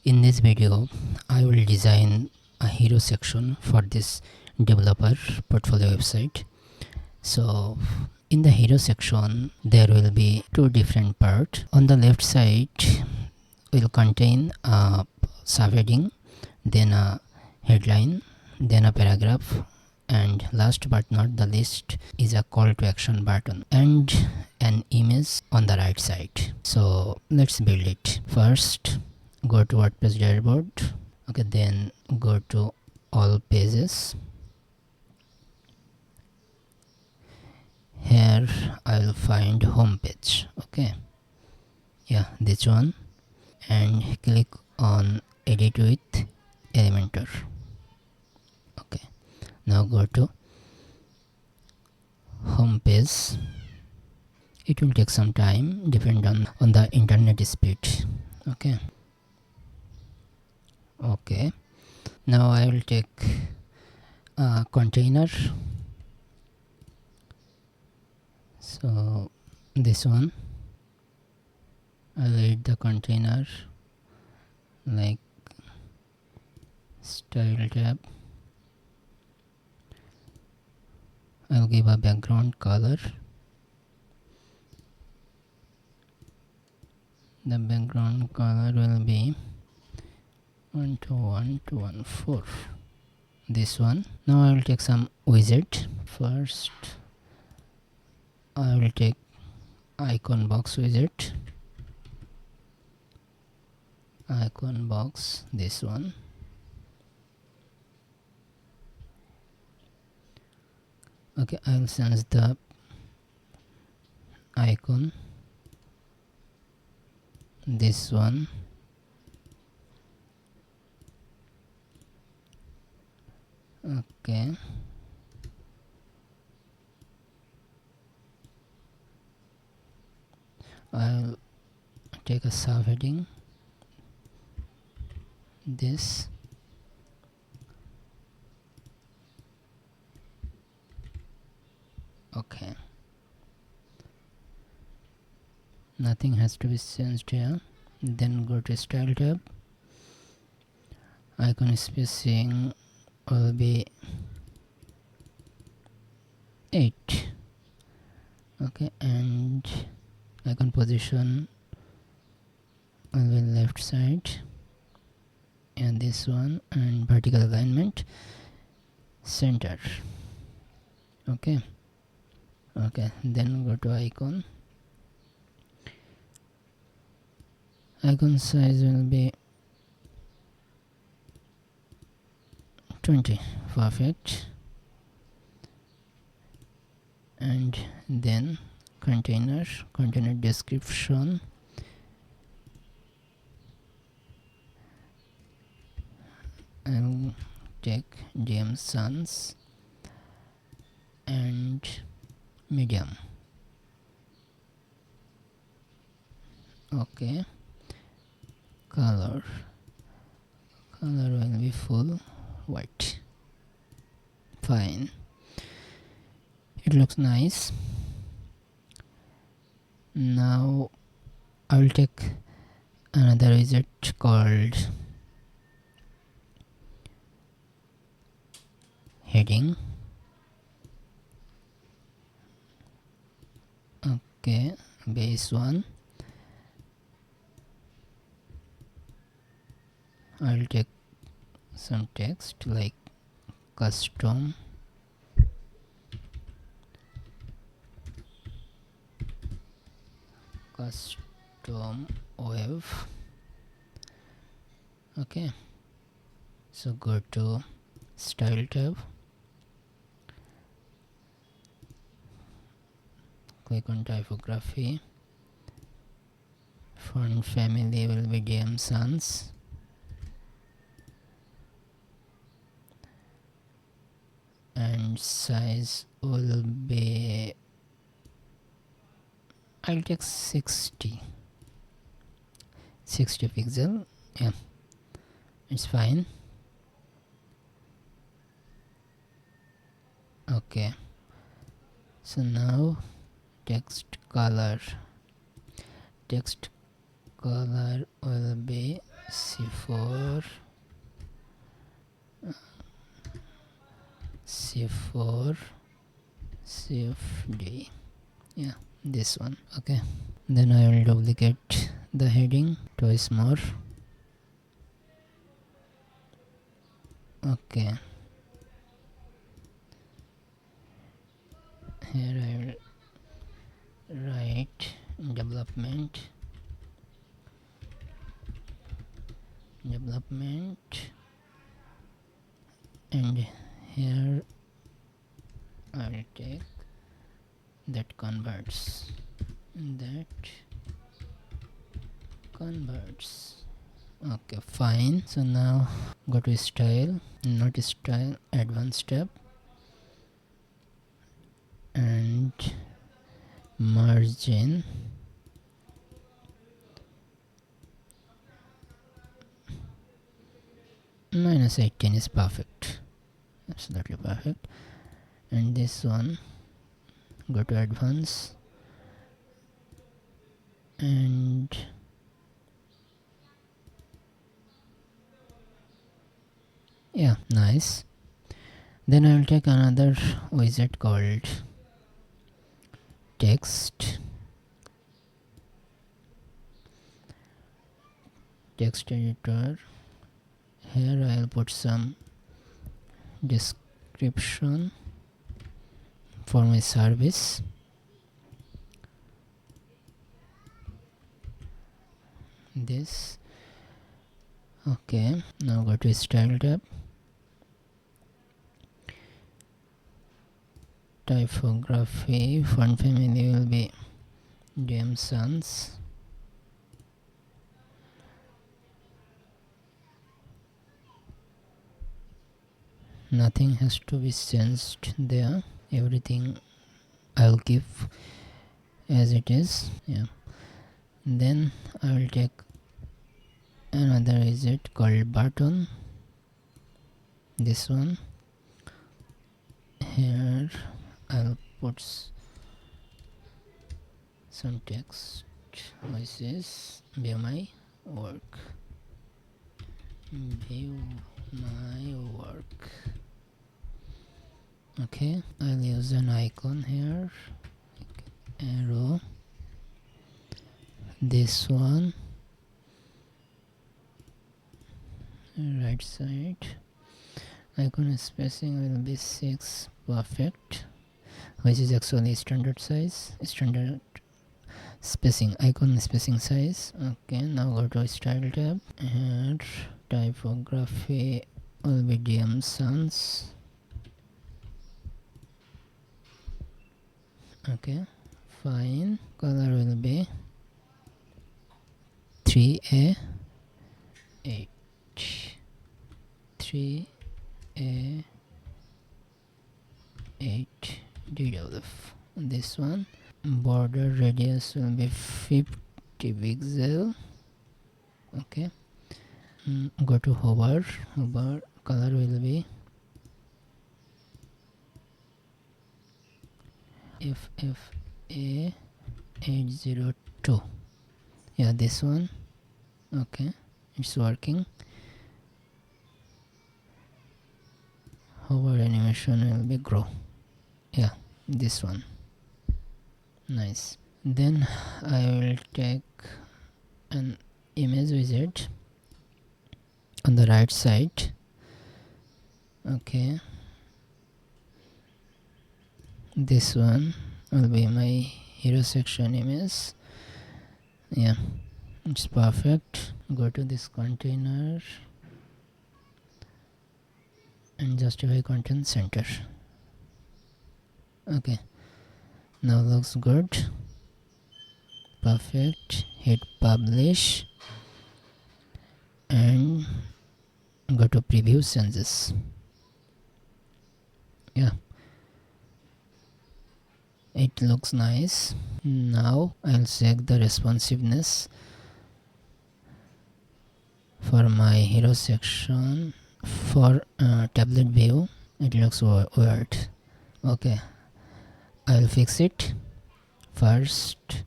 In this video, I will design a hero section for this developer portfolio website. So in the hero section, there will be two different parts. On the left side will contain a subheading, then a headline, then a paragraph, and last but not the least is a call to action button and an image on the right side. So let's build it. First, go to WordPress dashboard. Okay, then go to all pages. Here I will find home page. Okay, yeah, this one, and click on edit with Elementor. Okay, now go to home page. It will take some time, depend on the internet speed. Okay, now I will take a container. So this one, I'll add the container like style tab. I'll give a background color. The background color will be 121214. This one. Now I will take some widget. First I will take icon box widget. Icon box, this one. Okay, I will change the icon, this one. Okay, I'll take a subheading, this. Okay, nothing has to be changed here. Then go to style tab. Icon spacing will be 8. Okay, and icon position will be left side, and this one, and vertical alignment center. Okay, then go to icon. Icon size will be 20. Perfect. And then container description, I'll take DM sans and medium. Okay, color will be full white. Fine, it looks nice. Now I will take another widget called heading. Okay, base one. I'll take some text like custom web. Okay, so go to style tab, click on typography. Font family will be DM sans. And size will be, I'll take 60 pixel. Yeah, it's fine. Okay, so now text color will be C4 C4 CFD. Yeah, this one. Okay, then I will duplicate the heading twice more. Okay, here I will write development and here I will take that converts. Okay, fine. So now go to style, not style, advanced tab, and margin -18 is perfect, absolutely perfect. And this one, go to advanced and yeah, nice. Then I will take another widget called text editor. Here I will put some description for my service. This. Okay, now go to style tab, typography, font family will be Jameson. Nothing has to be changed there, everything I'll keep as it is. Yeah, then I will take another widget called button, this one. Here I'll put some text which is view my work. Okay, I'll use an icon here, arrow, this one, right side, icon spacing will be 6, perfect, which is actually standard spacing, icon spacing size. Okay, now go to style tab and typography will be Jameson. Okay, fine. Color will be 3A8 DWF. This one, border radius will be 50 pixel. Okay, go to hover, color will be FFA802. Yeah, this one. Okay, it's working. Hover animation will be grow. Yeah, this one. Nice. Then I will take an image widget on the right side. Okay, this one will be my hero section image. Yeah, it's perfect. Go to this container and justify content center. Okay, now looks good, perfect. Hit publish and go to preview changes. Yeah, it looks nice. Now I'll check the responsiveness for my hero section. For tablet view it looks weird. Okay, I'll fix it. First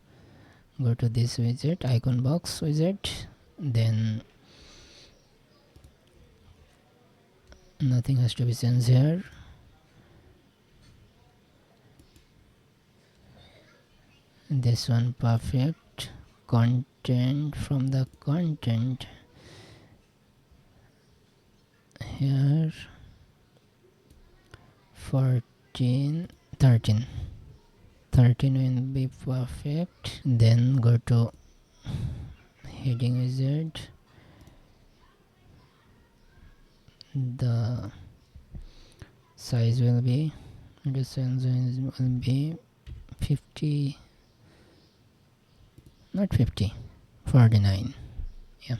go to this widget, icon box widget, then nothing has to be changed here. This one perfect. Content, from the content here 14 13 will be perfect. Then go to heading wizard. The size will be 50, not 50, 49. Yeah,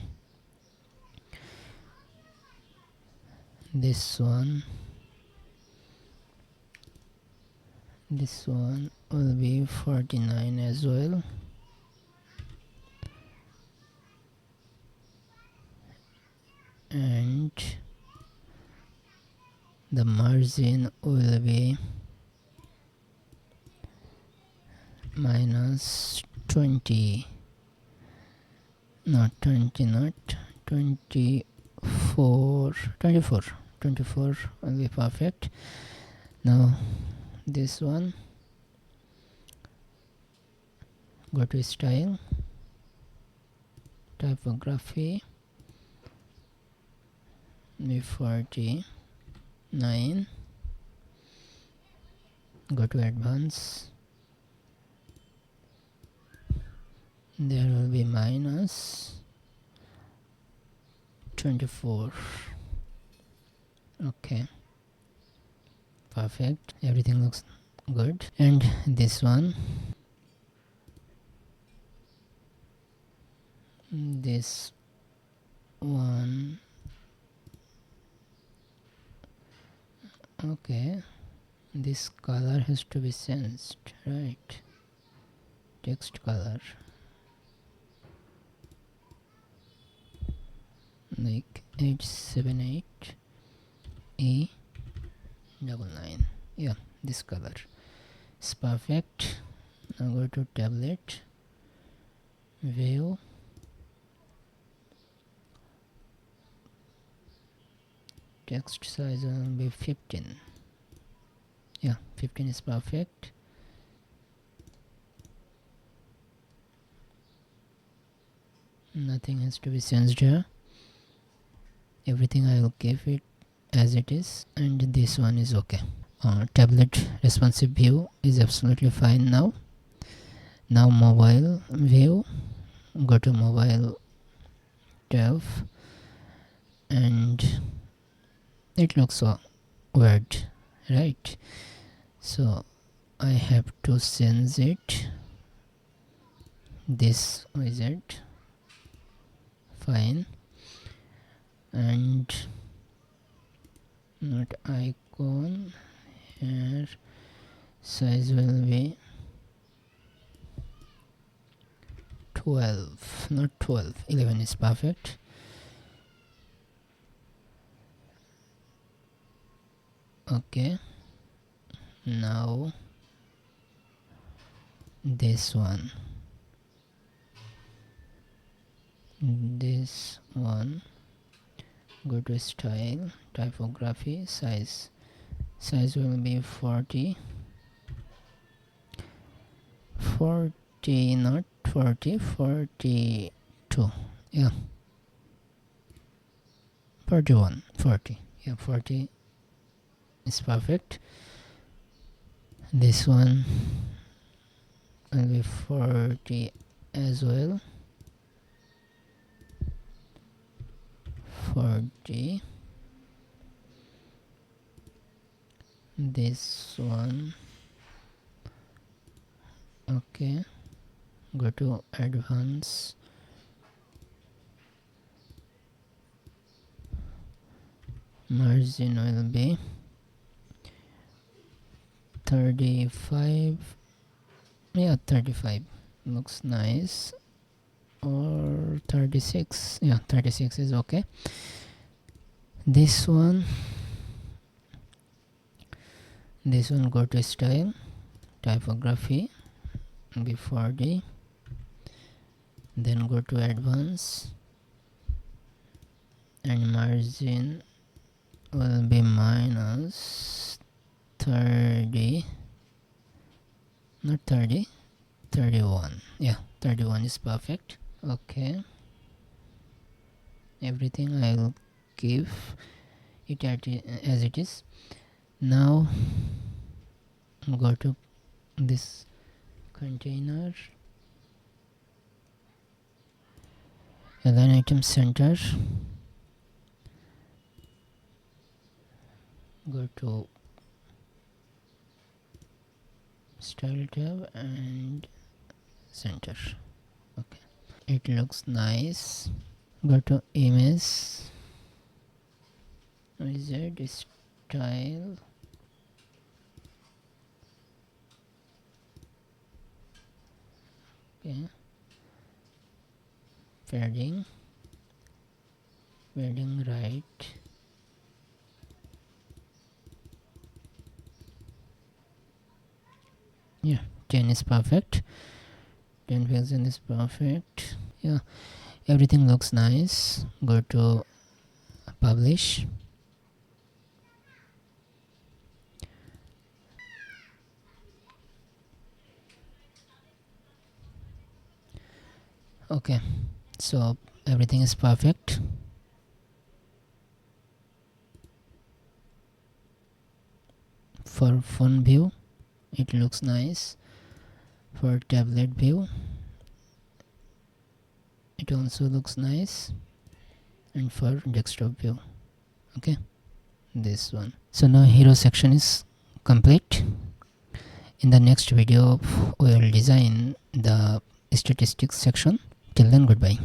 this one will be 49 as well. And the margin will be minus 20, not 20, not 24 will be perfect. Now this one, go to style, typography, be 49, go to advanced, there will be minus 24. Okay, perfect, everything looks good. And this one, okay, this color has to be changed, right? Text color, like 878 E99. Yeah, this color is perfect. Now go to tablet, view, text size will be 15. Yeah, 15 is perfect. Nothing has to be changed here. Everything I will keep it as it is, and this one is okay. Tablet responsive view is absolutely fine now. Now mobile view, go to mobile tab, and it looks so weird, right? So I have to change it. This wizard, fine, and not icon here, size will be 12, not 12, 11 is perfect. Okay, now this one, go to style, typography, size will be 40, not 40, 42. Yeah, 41, 40. Yeah, 40 is perfect. This one will be 40 as well. 40. This one, okay, go to advanced, margin will be 35. Yeah, 35 looks nice, or 36. Yeah, 36 is okay. This one, go to style, typography, be 40, then go to advanced, and margin will be minus 30, not 30, 31. Yeah, 31 is perfect. Okay, everything I'll give it as it is. Now go to this container, align item center, go to style tab and center. Okay, it looks nice. Go to image, wizard, style, okay, padding right, yeah, 10 is perfect, 10 pixel is perfect. Yeah, everything looks nice. Go to publish, okay, so everything is perfect. For phone view it looks nice, for tablet view it also looks nice, and for desktop view, okay, this one. So now hero section is complete. In the next video we will design the statistics section. Till then, goodbye.